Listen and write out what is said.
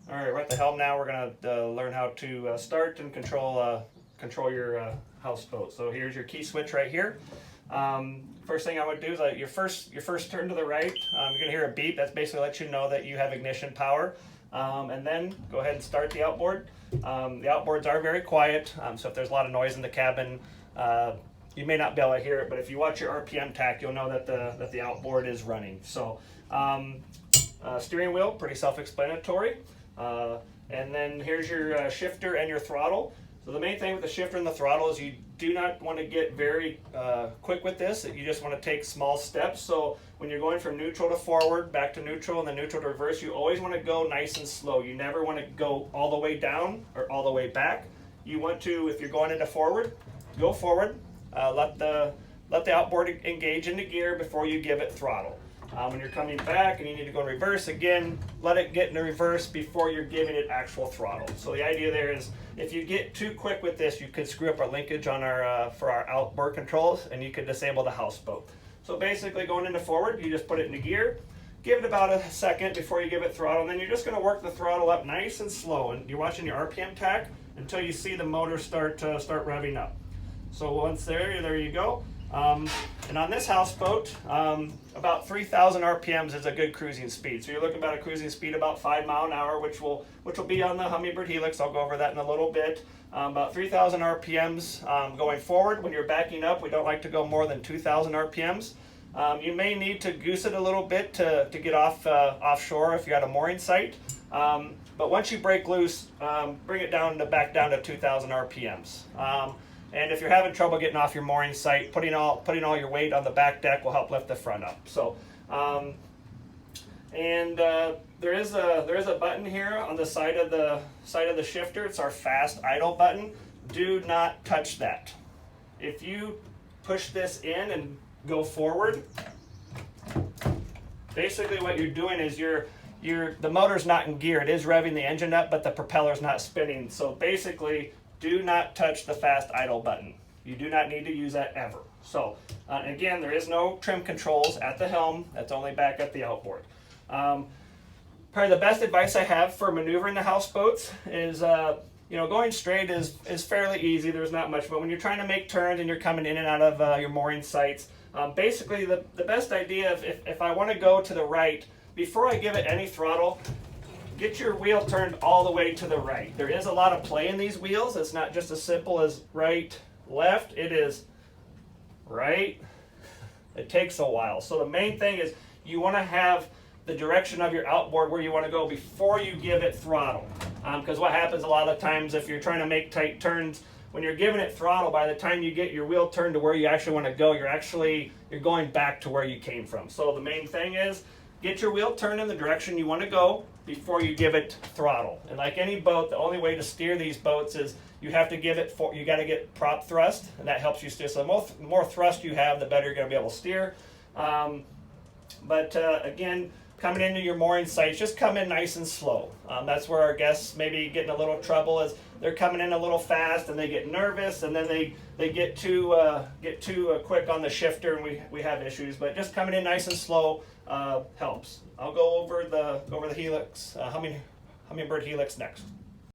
All right, we're at the helm now. We're gonna learn how to start and control your houseboat. So here's your key switch right here. First thing I would do is your first turn to the right. You're gonna hear a beep. That's basically let you know that you have ignition power. And then go ahead and start the outboard. The outboards are very quiet, so if there's a lot of noise in the cabin, you may not be able to hear it. But if you watch your RPM tach, you'll know that the outboard is running. So steering wheel, pretty self-explanatory. And then here's your shifter and your throttle. So the main thing with the shifter and the throttle is you do not want to get very quick with this. You just want to take small steps. So when you're going from neutral to forward, back to neutral, and then neutral to reverse, you always want to go nice and slow. You never want to go all the way down or all the way back. You want to, if you're going into forward, go forward. Let the outboard engage into gear before you give it throttle. When you're coming back and you need to go in reverse, again, let it get into reverse before you're giving it actual throttle. So the idea there is if you get too quick with this, you could screw up our linkage on for our outboard controls, and you could disable the houseboat. So basically going into forward, you just put it into gear, give it about a second before you give it throttle, and then you're just going to work the throttle up nice and slow. And you're watching your RPM tach until you see the motor start revving up. So once there you go. And on this houseboat, about 3,000 RPMs is a good cruising speed. So you're looking about a cruising speed about 5 miles an hour, which will be on the Humminbird Helix. I'll go over that in a little bit. About 3,000 RPMs going forward. When you're backing up, we don't like to go more than 2,000 RPMs. You may need to goose it a little bit to get offshore if you're at a mooring site. But once you break loose, bring it back down to 2,000 RPMs. And if you're having trouble getting off your mooring site, putting all your weight on the back deck will help lift the front up. So, there is a button here on the side of the shifter. It's our fast idle button. Do not touch that. If you push this in and go forward, basically what you're doing is the motor's not in gear. It is revving the engine up, but the propeller's not spinning. So basically, do not touch the fast idle button. You do not need to use that ever. So again, there is no trim controls at the helm. That's only back at the outboard. Probably the best advice I have for maneuvering the houseboats is going straight is fairly easy. There's not much, but when you're trying to make turns and you're coming in and out of your mooring sites, basically the best idea if I want to go to the right, before I give it any throttle, get your wheel turned all the way to the right. There is a lot of play in these wheels. It's not just as simple as right, left. It is right. It takes a while. So the main thing is you want to have the direction of your outboard where you want to go before you give it throttle. Because what happens a lot of times if you're trying to make tight turns, when you're giving it throttle, by the time you get your wheel turned to where you actually want to go, you're going back to where you came from. So the main thing is get your wheel turned in the direction you want to go before you give it throttle. And like any boat, the only way to steer these boats is you have to you got to get prop thrust, and that helps you steer. So the more thrust you have, the better you're going to be able to steer. Again, coming into your mooring sites, just come in nice and slow. That's where our guests maybe get in a little trouble is they're coming in a little fast and they get nervous, and then they get too quick on the shifter, and we have issues. But just coming in nice and slow helps. I'll go over the Helix, Humminbird Helix next.